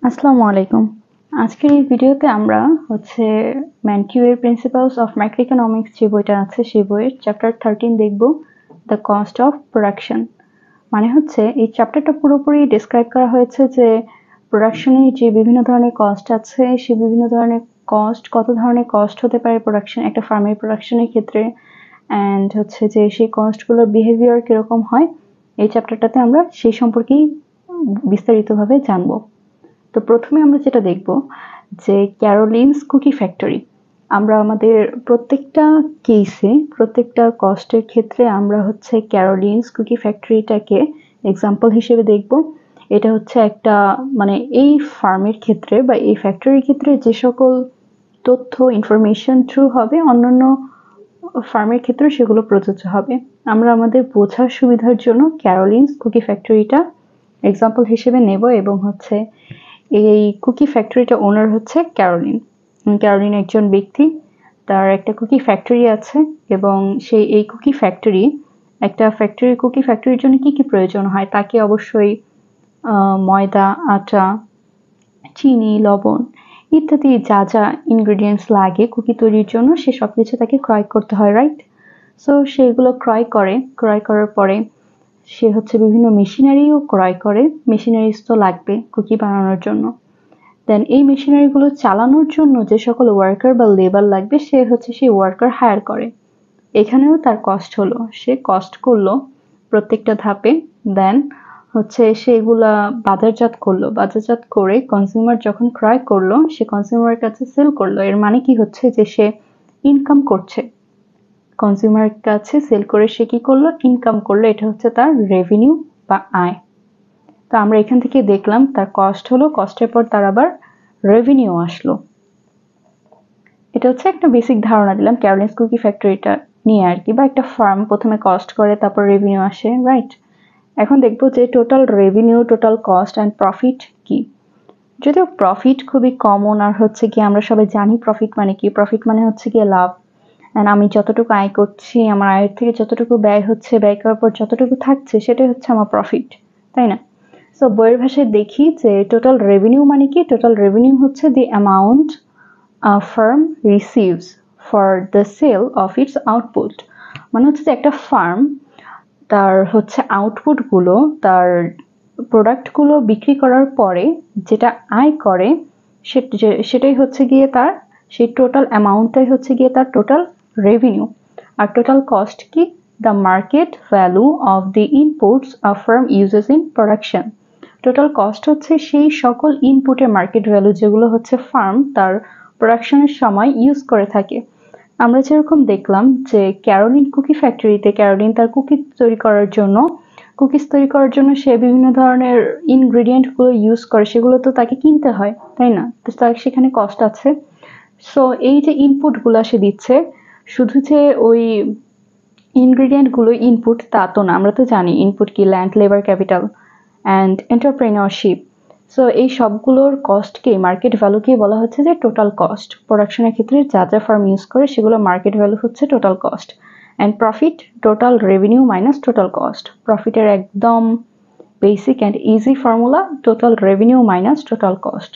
আসসালামু আলাইকুম। আজকের এই ভিডিওতে আমরা ম্যানকিউয়ের প্রিন্সিপালস অফ ম্যাক্রোইকোনমিক্স যে বইটা আছে সেই বইয়ের চ্যাপ্টার 13 দেখব, দ্য কস্ট অফ প্রোডাকশন। মানে এই চ্যাপ্টারটা পুরোপুরি ডিসক্রাইব করা হয়েছে যে প্রোডাকশনের যে বিভিন্ন ধরনের কস্ট আছে, সেই বিভিন্ন ধরনের কস্ট, কত ধরনের কস্ট হতে পারে প্রোডাকশন, একটা ফার্মের প্রোডাকশনের ক্ষেত্রে, অ্যান্ড যে সেই কস্টগুলোর বিহেভিয়ার কিরকম হয়, এই চ্যাপ্টারটাতে আমরা সেই সম্পর্কেই বিস্তারিতভাবে জানবো। তো প্রথমে আমরা যেটা দেখব যে ক্যারোলিনস কুকি ফ্যাক্টরি। আমরা আমাদের প্রত্যেকটা কেসে, প্রত্যেকটা কস্টের ক্ষেত্রে আমরা ক্যারোলিনস কুকি ফ্যাক্টরিটাকে এক্সাম্পল হিসেবে দেখব। এটা একটা এই ফার্মের ক্ষেত্রে বা এই ফ্যাক্টরির ক্ষেত্রে যে সকল তথ্য ইনফরমেশন থ্রু হবে, অন্যান্য ফার্মের ক্ষেত্রে সেগুলো প্রযোজ্য হবে। আমরা আমাদের বোঝার সুবিধার জন্য ক্যারোলিনস কুকি ফ্যাক্টরিটা এক্সাম্পল হিসেবে নেব এবং এই কুকি ফ্যাক্টরিটা ওনার ক্যারোলিন। ক্যারোলিন একজন ব্যক্তি, তার একটা কুকি ফ্যাক্টরি আছে এবং এই কুকি ফ্যাক্টরি, একটা কুকি ফ্যাক্টরির জন্য কি কি প্রয়োজন হয়, তাকে অবশ্যই ময়দা, আটা, চিনি, লবণ ইত্যাদি যা যা ইনগ্রেডিয়েন্টস লাগে কুকি তৈরির জন্য, সে সবকিছু তাকে ক্রয় করতে হয়, রাইট? সো সেগুলো ক্রয় করার পরে সে বিভিন্ন মেশিনারিও ক্রয় করে। মেশিনারিজ তো লাগবে কুকি বানানোর জন্য। দেন এই মেশিনারিগুলো চালানোর জন্য যে সকল ওয়ার্কার বা লেবার লাগবে, সেই ওয়ার্কার হায়ার করে। এখানেও তার কস্ট হলো, সে কস্ট করলো প্রত্যেকটা ধাপে। দেন সেগুলা বাজারজাত করলো, বাজারজাত করে কনজিউমার যখন ক্রয় করলো, সে কনজিউমারের কাছে সেল করলো। এর মানে কি যে সে ইনকাম করছে। কনজিউমার কাছে সেল করে সে কি করলো? ইনকাম করলো। এটা তার রেভিনিউ বা আয়। তো আমরা এখান থেকে দেখলাম তার কস্ট হলো, কস্টের পর তার আবার রেভিনিউ আসলো। এটা একটা বেসিক ধারণা দিলাম ক্যারোলিনস কুকি ফ্যাক্টরিটা নিয়ে আর কি, বা একটা ফার্ম প্রথমে কস্ট করে তারপর রেভিনিউ আসে, রাইট? এখন দেখবো যে total revenue, total cost and profit কি। যদিও প্রফিট খুবই কমন, আর কি আমরা সবাই জানি প্রফিট মানে কি। প্রফিট মানে কি লাভ। এন্ড আমি যতটুকু আয় করছি, আমার আয়ের থেকে যতটুকু ব্যয় ব্যয় করার পর যতটুকু থাকছে, সেটাই আমার প্রফিট, তাই না? সো বইয়ের ভাষায় দেখি যে টোটাল রেভিনিউ মানে কি। Total revenue the amount a firm receives for the sale of its output। মানে যে একটা ফার্ম তার আউটপুট গুলো, তার প্রোডাক্ট গুলো বিক্রি করার পরে যেটা আয় করে, সেটাই গিয়ে তার সেই টোটাল অ্যামাউন্টটাই গিয়ে তার টোটাল রেভিনিউ। আর টোটাল কস্ট কি? The market value of the inputs a farm uses in production. Total cost সেই সকল ইনপুটের মার্কেট ভ্যালু যেগুলো ফার্ম তার প্রোডাকশনের সময় ইউজ করে থাকে। আমরা যেরকম দেখলাম যে ক্যারোলিন কুকি ফ্যাক্টরিতে ক্যারোলিন তার কুকিজ তৈরি করার জন্য সে বিভিন্ন ধরনের ইনগ্রেডিয়েন্ট গুলো ইউজ করে, সেগুলো তো তাকে কিনতে হয়, তাই না? তো তার সেখানে কস্ট আছে। সো এই যে ইনপুট গুলো সে দিচ্ছে, শুধু যে ওই ইনগ্রেডিয়েন্ট গুলো ইনপুট তা তো না। আমরা তো জানি ইনপুট কি, land, labour, capital and entrepreneurship. So এই সবগুলোর কস্টকে, মার্কেট ভ্যালুকে বলা হচ্ছে যে টোটাল কস্ট। প্রোডাকশনের ক্ষেত্রে যা যা ফার্ম ইউজ করে সেগুলো market value total cost. And profit total revenue minus total cost. প্রফিটের একদম basic and easy formula total revenue minus total cost.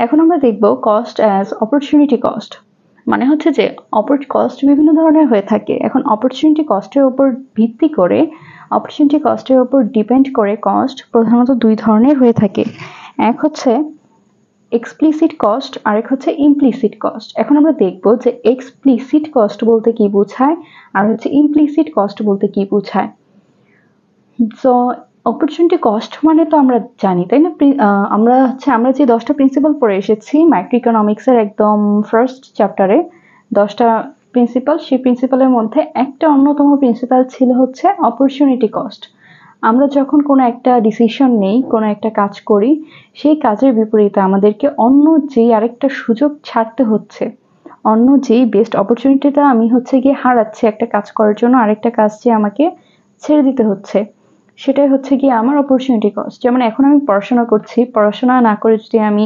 এখন আমরা দেখব কস্ট অ্যাজ অপরচুনিটি কস্ট। মানে যে কস্ট বিভিন্ন ধরনের হয়ে থাকে। এখন অপরচুনিটি কস্টের উপর ভিত্তি করে, অপরচুনিটি কস্টের উপর ডিপেন্ড করে কস্ট প্রধানত দুই ধরনের হয়ে থাকে। এক এক্সপ্লিসিট কস্ট, আর এক ইমপ্লিসিট কস্ট। এখন আমরা দেখব যে এক্সপ্লিসিট কস্ট বলতে কি বোঝায় আর ইমপ্লিসিট কস্ট বলতে কি বোঝায়। সো অপরচুনিটি কস্ট মানে তো আমরা জানি, তাই না? আমরা যে 10টা প্রিন্সিপাল পড়ে এসেছি ম্যাক্রোইকোনমিক্স এর একদম ফার্স্ট চ্যাপ্টারে, 10টা প্রিন্সিপাল, সেই প্রিন্সিপালের মধ্যে একটা অন্যতম প্রিন্সিপাল ছিল অপরচুনিটি কস্ট। আমরা যখন কোনো একটা ডিসিশন নেই, কোনো একটা কাজ করি, সেই কাজের বিপরীতে আমাদেরকে অন্য যেই আরেকটা সুযোগ ছাড়তে হচ্ছে, অন্য যেই বেস্ট অপরচুনিটিটা আমি গিয়ে হারাচ্ছি একটা কাজ করার জন্য, আরেকটা কাজ যে আমাকে ছেড়ে দিতে হচ্ছে, সেটাই গিয়ে আমার অপরচুনিটি কস্ট। যেমন এখন আমি পড়াশোনা করছি, পড়াশোনা না করে যদি আমি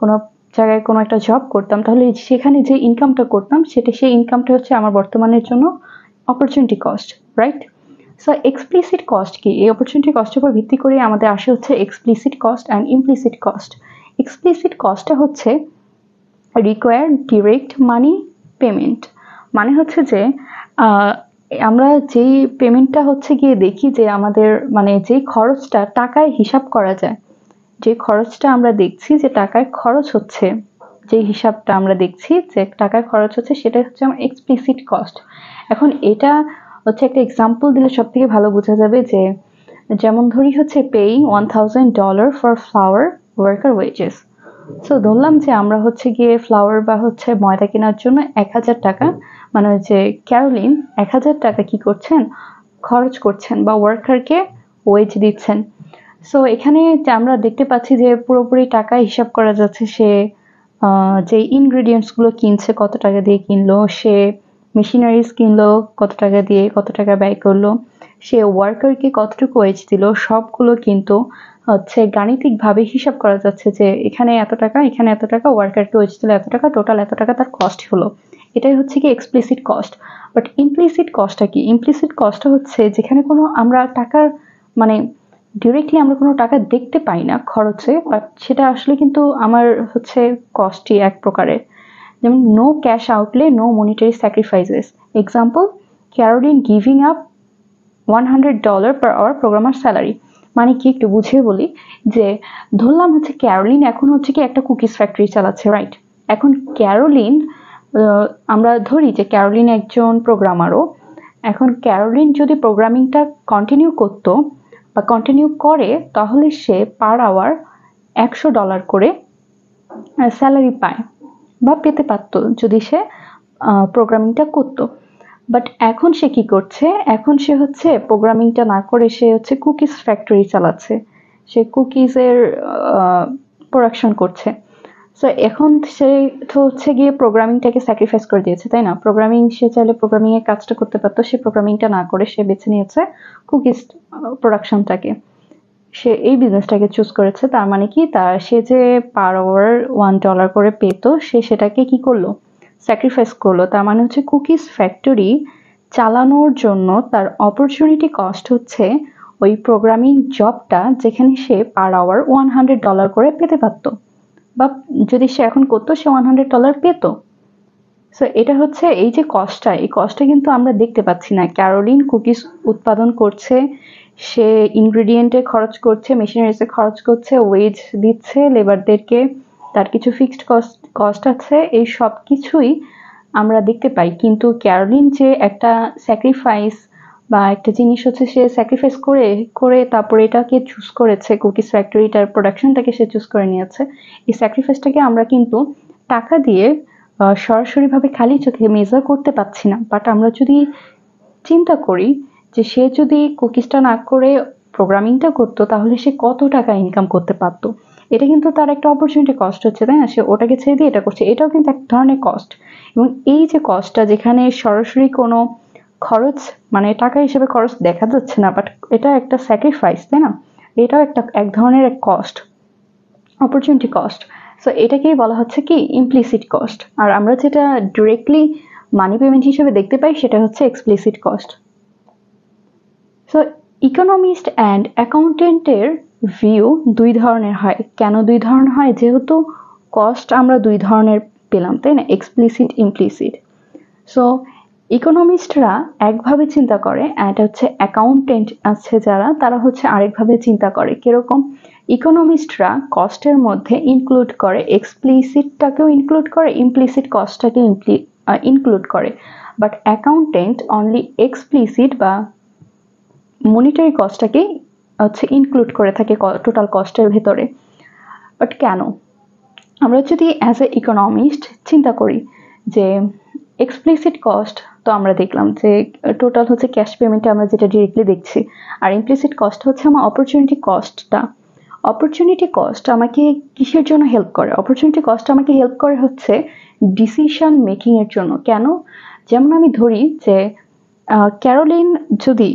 কোনো জায়গায় কোনো একটা জব করতাম, তাহলে সেখানে যে ইনকামটা করতাম সেই ইনকামটা আমার বর্তমানের জন্য opportunity cost, right? So explicit cost কি? এই অপরচুনিটি কস্টের উপর ভিত্তি করে আমাদের আসে হচ্ছে explicit cost and implicit cost. Explicit কস্টটা হচ্ছে রিকোয়ার্ড ডিরেক্ট মানি পেমেন্ট, মানে হচ্ছে যে আমরা যেই পেমেন্টটা হচ্ছে গিয়ে দেখি যে আমাদের মানে যেই খরচটা টাকায় হিসাব করা যায়, যে খরচটা আমরা দেখছি যে টাকায় খরচ হচ্ছে, যে হিসাবটা আমরা দেখছি যে টাকায় খরচ হচ্ছে, সেটা হচ্ছে আমার এক্সপ্লিসিট কস্ট। এখন এটা হচ্ছে একটা এক্সাম্পল দিলে সব থেকে ভালো বোঝা যাবে, যে যেমন ধরি হচ্ছে paying $1000 for flower worker wages. So ধরলাম যে আমরা হচ্ছে গিয়ে ফ্লাওয়ার বা হচ্ছে ময়দা কেনার জন্য 1000 টাকা, মানে হচ্ছে ক্যারোলিন 1000 টাকা কি করছেন, খরচ করছেন বা ওয়ার্কারকে ওয়েজ দিচ্ছেন। সো এখানে আমরা দেখতে পাচ্ছি যে পুরোপুরি টাকা হিসাব করা যাচ্ছে, সে যে ইনগ্রেডিয়েন্টস গুলো কিনছে কত টাকা দিয়ে কিনলো, সে মেশিনারিজ কিনলো কত টাকা দিয়ে, কত টাকা ব্যয় করলো, সে ওয়ার্কারকে কতটুকু ওয়েজ দিল, সবগুলো কিন্তু হচ্ছে গাণিতিকভাবে হিসাব করা যাচ্ছে যে এখানে এত টাকা, এখানে এত টাকা, ওয়ার্কারকে ওয়েজ দিল এত টাকা, টোটাল এত টাকা তার কস্ট হলো। এটাই হচ্ছে কি এক্সপ্লিসিট কস্ট। বাট ইমপ্লিসিট কস্টটা কি? ইমপ্লিসিট কস্টটা হচ্ছে যেখানে কোনো আমরা টাকার মানে ডিরেক্টলি আমরা কোনো টাকা দেখতে পাই না খরচে, বাট সেটা আসলে কিন্তু আমার হচ্ছে কস্টই এক প্রকারের। যেমন no cash outlay, no monetary sacrifices. Example, Caroline giving up $100 per hour programmer salary. মানে কি একটু বুঝিয়ে বলি, যে ধরলাম হচ্ছে ক্যারোলিন এখন হচ্ছে কি একটা কুকিজ ফ্যাক্টরি চালাচ্ছে, রাইট? এখন ক্যারোলিন আমরা ধরি যে ক্যারোলিন একজন প্রোগ্রামারও। এখন ক্যারোলিন যদি প্রোগ্রামিংটা কন্টিনিউ করতো বা কন্টিনিউ করে, তাহলে সে পার আওয়ার $100 করে স্যালারি পায় বা পেতে পারতো যদি সে প্রোগ্রামিংটা করতো। বাট এখন সে কি করছে, এখন সে হচ্ছে প্রোগ্রামিংটা না করে সে হচ্ছে কুকিজ ফ্যাক্টরি চালাচ্ছে, সে কুকিজের প্রোডাকশন করছে। সো এখন সে তো হচ্ছে গিয়ে প্রোগ্রামিংটাকে স্যাক্রিফাইস করে দিয়েছে, তাই না? প্রোগ্রামিং সে চাইলে প্রোগ্রামিং এর কাজটা করতে পারতো, সে প্রোগ্রামিংটা না করে সে বেছে নিয়েছে কুকিজ প্রোডাকশনটাকে, সে এই বিজনেসটাকে চুজ করেছে। তার মানে কি, তার সে যে পার আওয়ার $1 করে পেতো, সে সেটাকে কি করলো, স্যাক্রিফাইস করলো। তার মানে হচ্ছে কুকিজ ফ্যাক্টরি চালানোর জন্য তার অপরচুনিটি কস্ট হচ্ছে ওই প্রোগ্রামিং জবটা, যেখানে সে পার আওয়ার $100 করে পেতে পারতো, বা যদি সে এখন করতো সে $100 পেত। সো এটা হচ্ছে এই যে কস্টটা, এই কস্টটা কিন্তু আমরা দেখতে পাচ্ছি না। ক্যারোলিন কুকিজ উৎপাদন করছে, সে ইনগ্রেডিয়েন্টে খরচ করছে, মেশিনারিজে খরচ করছে, ওয়েজ দিচ্ছে লেবারদেরকে, তার কিছু ফিক্সড কস্ট আছে, এই সব কিছুই আমরা দেখতে পাই। কিন্তু ক্যারোলিন যে একটা স্যাক্রিফাইস বা একটা জিনিস হচ্ছে সে স্যাক্রিফাইস করে করে তারপরে এটাকে চুজ করেছে, কুকিজ ফ্যাক্টরিটার প্রোডাকশনটাকে সে চুজ করে নিয়েছে। এই স্যাক্রিফাইসটাকে আমরা কিন্তু টাকা দিয়ে সরাসরিভাবে খালি চোখে মেজার করতে পারছি না। বাট আমরা যদি চিন্তা করি যে সে যদি কুকিজটা না করে প্রোগ্রামিংটা করতো, তাহলে সে কত টাকা ইনকাম করতে পারতো। এটা কিন্তু তার একটা অপরচুনিটি কস্ট হচ্ছে, তাই না? সে ওটাকে ছেড়ে দিয়ে এটা করছে, এটাও কিন্তু এক ধরনের কস্ট। এবং এই যে কস্টটা, যেখানে সরাসরি কোনো খরচ মানে টাকা হিসেবে খরচ দেখা যাচ্ছে না, বাট এটা একটা স্যাক্রিফাইস, তাই না? এটাও একটা এক ধরনের এক কস্ট, অপরচুনিটি কস্ট। সো এটাকেই বলা হচ্ছে কি ইমপ্লিসিট কস্ট। আর আমরা যেটা ডিরেক্টলি মানি পেমেন্ট হিসেবে দেখতে পাই, সেটা হচ্ছে explicit cost. So economist and অ্যাকাউন্টেন্টের ভিউ দুই ধরনের হয়। কেন দুই ধরনের হয়? যেহেতু কস্ট আমরা দুই ধরনের পেলাম, তাই না? Explicit, implicit. সো ইকোনমিস্টরা একভাবে চিন্তা করে, এটা হচ্ছে অ্যাকাউন্টেন্ট আছে যারা, তারা হচ্ছে আরেকভাবে চিন্তা করে। কিরকম? ইকোনমিস্টরা কস্টের মধ্যে ইনক্লুড করে এক্সপ্লিসিটটাকেও ইনক্লুড করে, ইমপ্লিসিট কস্টটাকে ইনক্লুড করে। বাট অ্যাকাউন্টেন্ট অনলি এক্সপ্লিসিট বা মনিটারি কস্টটাকে হচ্ছে ইনক্লুড করে থাকে টোটাল কস্টের ভেতরে। বাট কেন? আমরা যদি অ্যাজ এ ইকোনমিস্ট চিন্তা করি যে এক্সপ্লিসিট কস্ট, তো আমরা দেখলাম যে টোটাল হচ্ছে ক্যাশ পেমেন্টে আমরা যেটা ডিরেক্টলি দেখছি, আর ইমপ্লিসিট কস্ট হচ্ছে আমার অপরচুনিটি কস্টটা। অপরচুনিটি কস্ট আমাকে কিসের জন্য হেল্প করে? অপরচুনিটি কস্ট আমাকে হেল্প করে হচ্ছে ডিসিশন মেকিং এর জন্য। কেন? যেমন আমি ধরি যে ক্যারোলিন যদি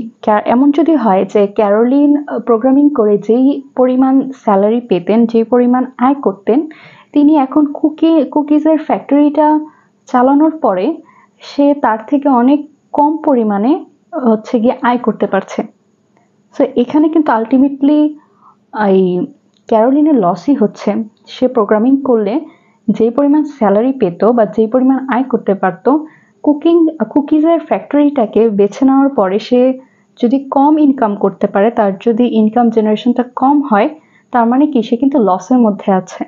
এমন যদি হয় যে ক্যারোলিন প্রোগ্রামিং করে যেই পরিমাণ স্যালারি পেতেন, যে পরিমাণ আয় করতেন, তিনি এখন কুকিজের ফ্যাক্টরিটা চালানোর পরে সে তার থেকে অনেক কম পরিমাণে হচ্ছে গিয়ে আয় করতে পারছে। সো এখানে কিন্তু আলটিমেটলি এই ক্যারোলিনের লসই হচ্ছে। সে প্রোগ্রামিং করলে যে পরিমাণ স্যালারি পেত বা যে পরিমাণ আয় করতে পারত, কুকিজের ফ্যাক্টরিটাকে বেছে নেওয়ার পরে সে যদি কম ইনকাম করতে পারে, তার যদি ইনকাম জেনারেশনটা কম হয়, তার মানে কি সে কিন্তু লসের মধ্যে আছে,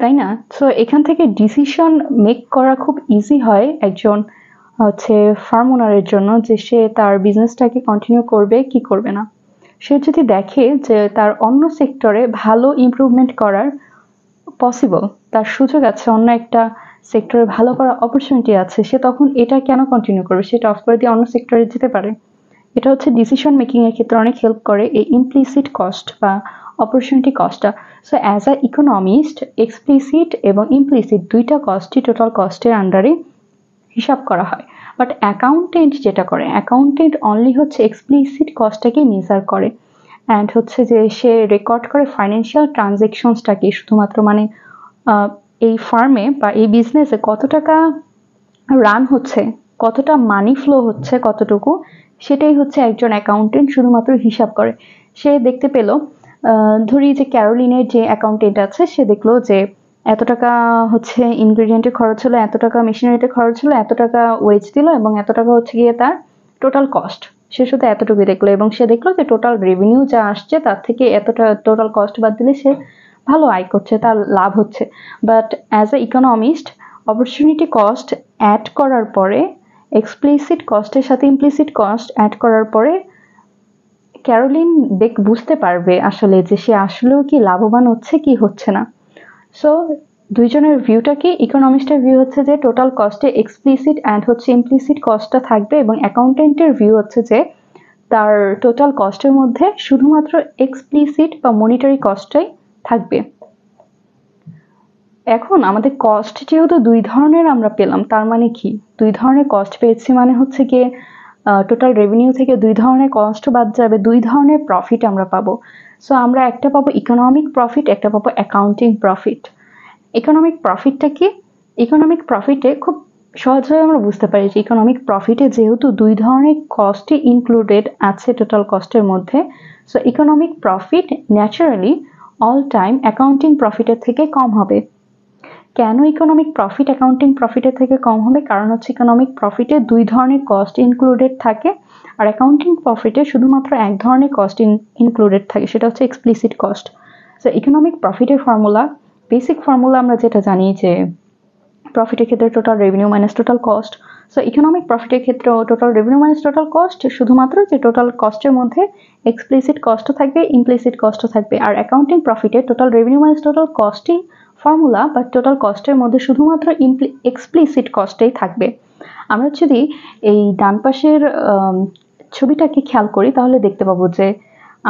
তাই না? সো এখান থেকে ডিসিশন মেক করা খুব ইজি হয় একজন হচ্ছে ফার্ম ওনারের জন্য, যে সে তার বিজনেসটাকে কন্টিনিউ করবে কি করবে না। সে যদি দেখে যে তার অন্য সেক্টরে ভালো ইমপ্রুভমেন্ট করার পসিবল, তার সুযোগ আছে, অন্য একটা সেক্টরে ভালো করার অপরচুনিটি আছে, সে তখন এটা কেন কন্টিনিউ করবে, সেটা অফ করে দিয়ে অন্য সেক্টরে যেতে পারে। এটা হচ্ছে ডিসিশন মেকিং এর ক্ষেত্রে অনেক হেল্প করে এই ইমপ্লিসিট কস্ট বা অপরচুনিটি কস্টটা। So as a economist explicit এবং ইমপ্লিসিট দুইটা কস্টই টোটাল কস্টের আন্ডারে হিসাব করা হয়। বাট অ্যাকাউন্টেন্ট যেটা করে, অ্যাকাউন্টেন্ট অনলি হচ্ছে এক্সপ্লিসিট কস্টটাকে মেজার করে, অ্যান্ড হচ্ছে যে সে রেকর্ড করে ফাইন্যান্সিয়াল ট্রানজেকশনসটাকে শুধুমাত্র, মানে এই ফার্মে বা এই বিজনেসে কত টাকা রান হচ্ছে, কতটা মানি ফ্লো হচ্ছে, কতটুকু, সেটাই হচ্ছে একজন অ্যাকাউন্টেন্ট শুধুমাত্র হিসাব করে। সে দেখতে পেল, ধরি যে ক্যারোলিনের যে অ্যাকাউন্টেন্ট আছে, সে দেখলো যে এত টাকা হচ্ছে ইনগ্রেডিয়েন্টে খরচ হলো, এত টাকা মেশিনারিতে খরচ হলো, এত টাকা ওয়েজ দিল, এবং এত টাকা হচ্ছে গিয়ে তার টোটাল কস্ট। সে শুধু এতটুকু দেখলো, এবং সে দেখলো যে টোটাল রেভিনিউ যা আসছে তার থেকে এতটা টোটাল কস্ট বাদ দিলে সে ভালো আয় করছে, তার লাভ হচ্ছে। But as a economist opportunity cost add করার পরে, এক্সপ্লিসিট কস্টের সাথে ইমপ্লিসিট কস্ট অ্যাড করার পরে ক্যারোলিন বুঝতে পারবে আসলে যে সে আসলেও কি লাভবান হচ্ছে কি হচ্ছে না। সো দুইজনের ভিউটা কি, ইকোনমিস্টের ভিউ হচ্ছে যে টোটাল কস্টে এক্সপ্লিসিট অ্যান্ড হচ্ছে ইমপ্লিসিট কস্টটা থাকবে, এবং অ্যাকাউন্টেন্টের ভিউ হচ্ছে যে তার টোটাল কস্টের মধ্যে শুধুমাত্র এক্সপ্লিসিট বা মনিটারি কস্টটাই থাকবে। এখন আমাদের কস্ট যেহেতু দুই ধরনের আমরা পেলাম, তার মানে কি, দুই ধরনের কস্ট পেয়েছি মানে হচ্ছে গিয়ে টোটাল রেভিনিউ থেকে দুই ধরনের কস্ট বাদ যাবে, দুই ধরনের প্রফিট আমরা পাবো। সো আমরা একটা পাবো ইকোনমিক প্রফিট, একটা পাবো অ্যাকাউন্টিং প্রফিট। ইকোনমিক প্রফিটটা কি? ইকোনমিক প্রফিটে খুব সহজভাবে আমরা বুঝতে পারি যে ইকোনমিক প্রফিটে যেহেতু দুই ধরনের কস্টই ইনক্লুডেড আছে টোটাল কস্টের মধ্যে, so economic profit naturally all time accounting প্রফিটের থেকে কম হবে। কেন ইকোনমিক প্রফিট অ্যাকাউন্টিং প্রফিটের থেকে কম হবে? কারণ হচ্ছে ইকোনমিক প্রফিটে দুই ধরনের কস্ট ইনক্লুডেড থাকে, আর অ্যাকাউন্টিং প্রফিটে শুধুমাত্র এক ধরনের কস্ট ইনক্লুডেড থাকে, সেটা হচ্ছে এক্সপ্লিসিট কস্ট। সো ইকোনমিক প্রফিটের ফর্মুলা, বেসিক ফর্মুলা আমরা যেটা জানি যে প্রফিটের ক্ষেত্রে total revenue minus total cost. So economic প্রফিটের ক্ষেত্রেও total revenue minus total cost, শুধুমাত্র যে টোটাল কস্টের মধ্যে এক্সপ্লিসিট কস্টও থাকবে, ইমপ্লিসিট কস্টও থাকবে। আর অ্যাকাউন্টিং প্রফিটে টোটাল রেভিনিউ মাইনাস টোটাল কস্টই ফর্মুলা, বা টোটাল কস্টের মধ্যে শুধুমাত্র এক্সপ্লিসিট কস্টেই থাকবে। আমরা যদি এই ডান পাশের ছবিটাকে খেয়াল করি, তাহলে দেখতে পাবো যে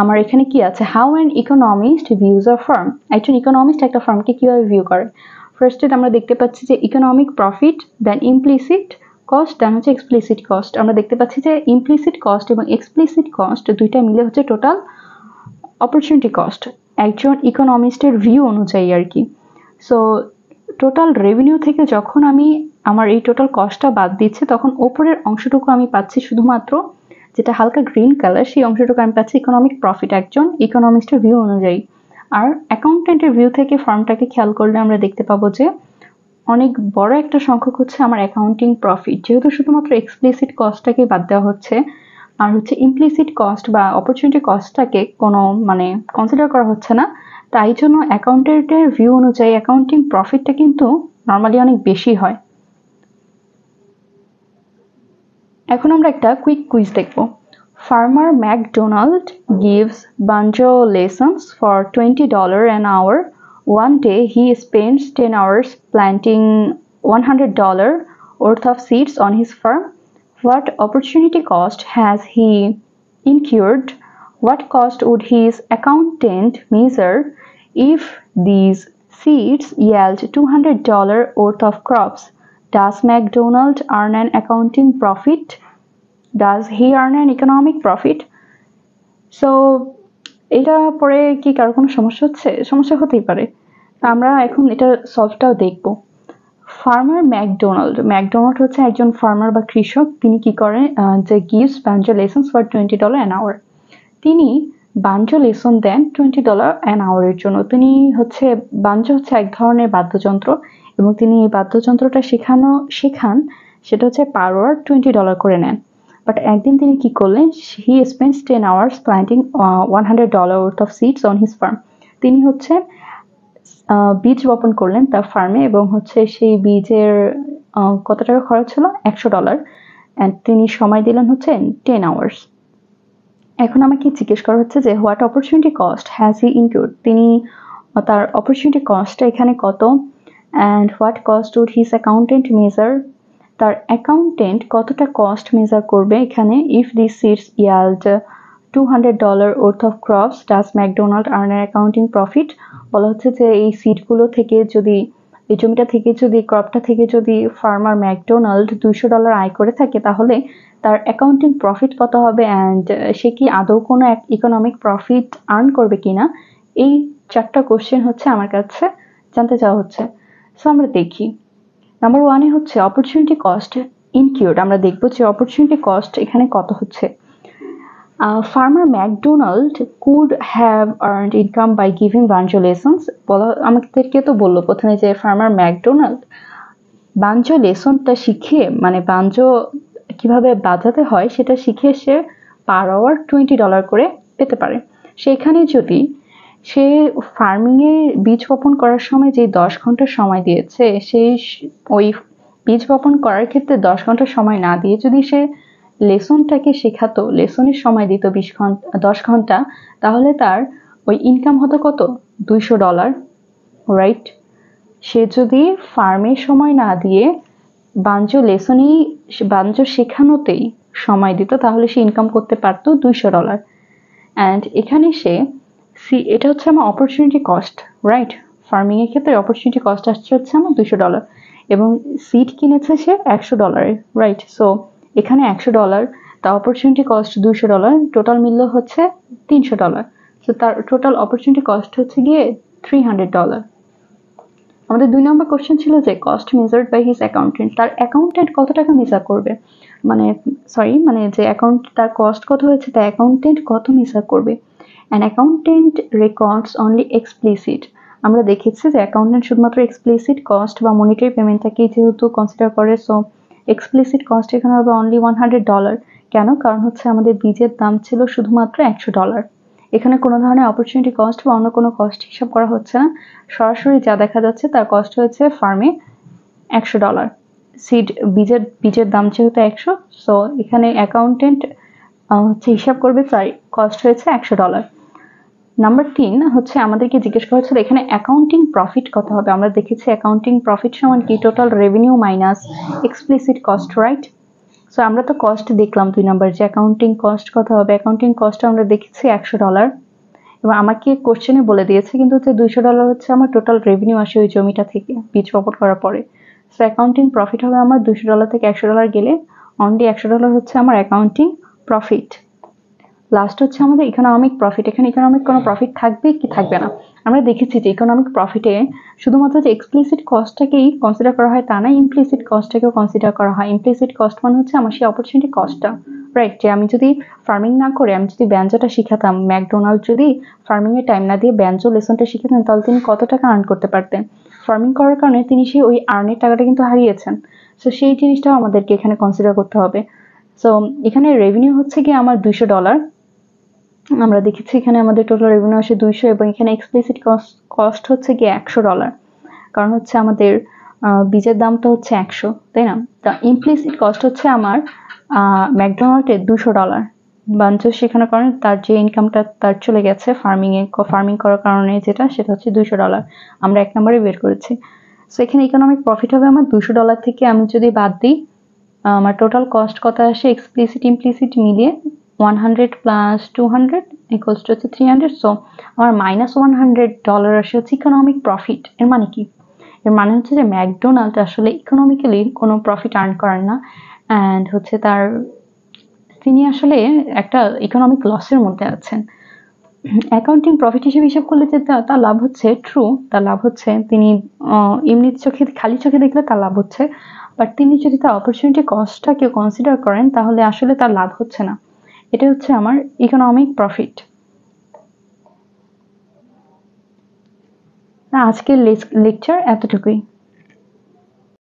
আমার এখানে কি আছে, how an economist views a farm. একজন ইকোনমিস্ট একটা ফার্মকে কিভাবে ভিউ করে। ফার্স্টে আমরা দেখতে পাচ্ছি যে ইকোনমিক প্রফিট, দেন ইমপ্লিসিট কস্ট, দেন হচ্ছে এক্সপ্লিসিট কস্ট। আমরা দেখতে পাচ্ছি যে ইমপ্লিসিট কস্ট এবং এক্সপ্লিসিট কস্ট দুইটা মিলে হচ্ছে টোটাল অপরচুনিটি কস্ট, একজন ইকোনমিস্টের ভিউ অনুযায়ী আর কি। সো টোটাল রেভিনিউ থেকে যখন আমি আমার এই টোটাল কস্টটা বাদ দিচ্ছে, তখন ওপরের অংশটুকু আমি পাচ্ছি শুধুমাত্র, যেটা হালকা গ্রিন কালার, সেই অংশটুকু আমি পাচ্ছি ইকোনমিক প্রফিট একজন ইকোনমিস্টের ভিউ অনুযায়ী। আর অ্যাকাউন্টেন্টের ভিউ থেকে ফার্মটাকে খেয়াল করলে আমরা দেখতে পাবো যে অনেক বড় একটা সংখ্যক হচ্ছে আমার অ্যাকাউন্টিং প্রফিট, যেহেতু শুধুমাত্র এক্সপ্লিসিট কস্টটাকে বাদ দেওয়া হচ্ছে, আর হচ্ছে ইমপ্লিসিট কস্ট বা অপরচুনিটি কস্টটাকে কোনো মানে কনসিডার করা হচ্ছে না, তাই জন্য অ্যাকাউন্টেন্টের ভিউ অনুযায়ী অ্যাকাউন্টিং প্রফিটটা কিন্তু নর্মালি অনেক বেশি হয়। এখন আমরা একটা কুইক কুইজ দেখব। Farmer McDonald gives banjo lessons for $20 an hour. One day he spends 10 hours planting $100 worth of seeds on his farm. What opportunity cost has he incurred? What cost would his accountant measure if these seeds yield $200 worth of crops? Does McDonald earn an accounting profit? Does he earn an economic profit? So এটা পরে কি কারো কোনো সমস্যা হচ্ছে? সমস্যা হতেই পারে। আমরা এখন এটা সলভটাও দেখব। ফার্মার ম্যাকডোনাল্ড হচ্ছে একজন ফার্মার বা কৃষক। তিনি কি করেন, যে gives banjo lessons for $20 an hour। তিনি বাঞ্জো লেসন দেন $20 an hour এর জন্য। তিনি হচ্ছে বাঞ্জো হচ্ছে এক ধরনের বাদ্যযন্ত্র এবং তিনি এই বাদ্যযন্ত্রটা শেখান, সেটা হচ্ছে পার আওয়ার $20 করে নেন। বাট একদিন তিনি কি করলেন, হি spends 10 hours planting $100 worth of seeds on his farm। তিনি হচ্ছে বীজ বপন করলেন তার ফার্মে এবং হচ্ছে সেই বীজের কত টাকা খরচ হলো, $100, and তিনি সময় দিলেন হচ্ছে 10 hours। এখন আমাকে জিজ্ঞেস করা হচ্ছে যে what opportunity cost has he include, তিনি তার অপরচুনিটি কস্টটা এখানে কত, and what cost would his accountant measure, তার অ্যাকাউন্টেন্ট কতটা কস্ট মেজার করবে এখানে। If this seeds yield $200 worth of crops does McDonald earn an accounting profit। বলা হচ্ছে যে এই সিডগুলো থেকে যদি, এই জমিটা থেকে যদি, ক্রপটা থেকে যদি ফার্মার ম্যাকডোনাল্ড $200 আয় করে থাকে তাহলে তার অ্যাকাউন্টিং প্রফিট কত হবে, অ্যান্ড সে কি আদৌ কোনো ইকোনমিক প্রফিট আর্ন করবে কিনা। এই 4টা কোশ্চেন হচ্ছে আমার কাছে জানতে চাওয়া হচ্ছে। সো আমরা দেখি। নাম্বার 1 হচ্ছে অপরচুনিটি কস্ট ইনক্লুড। আমরা দেখব যে অপরচুনিটি কস্ট এখানে কত হচ্ছে। Farmer McDonald could have earned income by giving banjo lessons. আমাদেরকে তো বললো প্রথমে যে ফার্মার ম্যাকডোনাল্ড বাঞ্জো লেসনটা শিখিয়ে, মানে বাঞ্জো কিভাবে বাজাতে হয় সেটা শিখে সে পার আওয়ার $20 করে পেতে পারে। সেখানে যদি সে ফার্মিংয়ে বীজ বপন করার সময় যে 10 ঘন্টা সময় দিয়েছে, সেই ওই বীজ বপন করার ক্ষেত্রে 10 ঘন্টা সময় না দিয়ে যদি সে লেসনটাকে শেখাতো, লেসনের সময় দিত 10 ঘন্টা, তাহলে তার ওই ইনকাম হতো কত, $200, রাইট। সে যদি ফার্মে সময় না দিয়ে বাঞ্জো শেখানোতেই সময় দিত তাহলে সে ইনকাম করতে পারতো $200। অ্যান্ড এখানে এটা হচ্ছে আমার অপরচুনিটি কস্ট, রাইট। ফার্মিং এর ক্ষেত্রে অপরচুনিটি কস্ট আসছে হচ্ছে আমার $200 এবং সিড কিনেছে সে $100, রাইট। সো এখানে $100, তার অপরচুনিটি কস্ট $200, টোটাল মূল্য হচ্ছে $300। সো তার টোটাল অপরচুনিটি কস্ট হচ্ছে গিয়ে $300। আমাদের 2 নম্বর কোশ্চেন ছিল যে cost measured by his accountant, তার অ্যাকাউন্টেন্ট কত টাকা মেজার করবে, মানে যে অ্যাকাউন্ট তার কস্ট কত হয়েছে তার অ্যাকাউন্টেন্ট কত মেজার করবে। An accountant records only explicit. আমরা দেখেছি যে অ্যাকাউন্টেন্ট শুধুমাত্র এক্সপ্লিসিট কস্ট বা মনিটারি পেমেন্টটাকেই যেহেতু কনসিডার করে, সো এক্সপ্লিসিট কস্ট এখানে হবে অনলি $100। কেন, কারণ হচ্ছে আমাদের বীজের দাম ছিল শুধুমাত্র $100। এখানে কোনো ধরনের অপরচুনিটি কস্ট বা অন্য কোনো কস্ট হিসাব করা হচ্ছে না, সরাসরি যা দেখা যাচ্ছে তার কস্ট হয়েছে ফার্মে $100। সিড বীজের দাম যেহেতু 100, সো এখানে অ্যাকাউন্টেন্ট হচ্ছে হিসাব করবে তাই কস্ট হয়েছে $100। নাম্বার 3 হচ্ছে আমাদেরকে জিজ্ঞেস করা হচ্ছিল এখানে অ্যাকাউন্টিং প্রফিট কত হবে। আমরা দেখেছি অ্যাকাউন্টিং প্রফিট সমান কি, total revenue minus explicit cost, right. So আমরা তো কস্ট দেখলাম 2 নাম্বার, যে অ্যাকাউন্টিং কস্ট কত হবে। অ্যাকাউন্টিং কস্ট আমরা দেখেছি $100 এবং আমাকে কোশ্চেনে বলে দিয়েছে কিন্তু হচ্ছে $200 হচ্ছে আমার টোটাল রেভিনিউ আসে ওই জমিটা থেকে বীজ বপন করার পরে। সো অ্যাকাউন্টিং প্রফিট হবে আমার $200 থেকে $100 গেলে অনলি $100 হচ্ছে আমার অ্যাকাউন্টিং প্রফিট। লাস্ট হচ্ছে আমাদের ইকোনমিক প্রফিট। এখানে ইকোনমিক কোনো প্রফিট থাকবে কি থাকবে না। আমরা দেখেছি যে ইকোনমিক প্রফিটে শুধুমাত্র যে এক্সপ্লিসিট কস্টটাকেই কনসিডার করা হয় তা না, ইমপ্লিসিট কস্টটাকেও কনসিডার করা হয়। ইমপ্লিসিট কস্ট মানে হচ্ছে আমার সেই অপরচুনিটি কস্টটা, রাইট। যে আমি যদি ফার্মিং না করে আমি যদি ব্যঞ্জোটা শিখাতাম, ম্যাকডোনাল্ড যদি ফার্মিং এর টাইম না দিয়ে ব্যঞ্জো লেসনটা শিখাতেন তাহলে তিনি কত টাকা আর্ন করতে পারতেন। ফার্মিং করার কারণে তিনি সেই ওই আর্নের টাকাটা কিন্তু হারিয়েছেন। সো সেই জিনিসটাও আমাদেরকে এখানে কনসিডার করতে হবে। সো এখানে রেভিনিউ হচ্ছে কি আমার $200। আমরা দেখেছি এখানে আমাদের টোটাল রেভিনিউ আসে 200 এবং এখানে এক্সপ্লিসিট কস্ট হচ্ছে কি $100, কারণ হচ্ছে আমাদের বীজের দামটা হচ্ছে 100, তাই না। তা ইমপ্লিসিট কস্ট হচ্ছে আমার ম্যাকডোনাল্ডের $200 বাঞ্জো শেখানোর কারণে তার যে ইনকামটা তার চলে গেছে ফার্মিং করার কারণে, যেটা সেটা হচ্ছে $200 আমরা 1 নম্বরে বের করেছি। সো এখানে ইকোনমিক প্রফিট হবে আমার $200 থেকে আমি যদি বাদ দিই আমার টোটাল কস্ট কত আসে এক্সপ্লিসিট ইমপ্লিসিট মিলিয়ে 100 প্লাস 200 ইকুয়ালস টু হচ্ছে 300। সো আমার -$100 আসে হচ্ছে ইকোনমিক প্রফিট। এর মানে কি, এর মানে হচ্ছে যে ম্যাকডোনাল্ড আসলে ইকোনমিক্যালি কোনো প্রফিট আর্ন করেন না, অ্যান্ড হচ্ছে তিনি আসলে একটা ইকোনমিক লসের মধ্যে আছেন। অ্যাকাউন্টিং প্রফিট হিসেবে হিসাব করলে যে তার লাভ হচ্ছে, ট্রু, তার লাভ হচ্ছে, তিনি এমনি চোখে খালি চোখে দেখলে তার লাভ হচ্ছে, বাট তিনি যদি তার অপরচুনিটি কস্টটাকে কনসিডার করেন তাহলে আসলে তার লাভ হচ্ছে না। এটা হচ্ছে আমার ইকোনমিক প্রফিট। আজকের লেকচার এতটুকুই।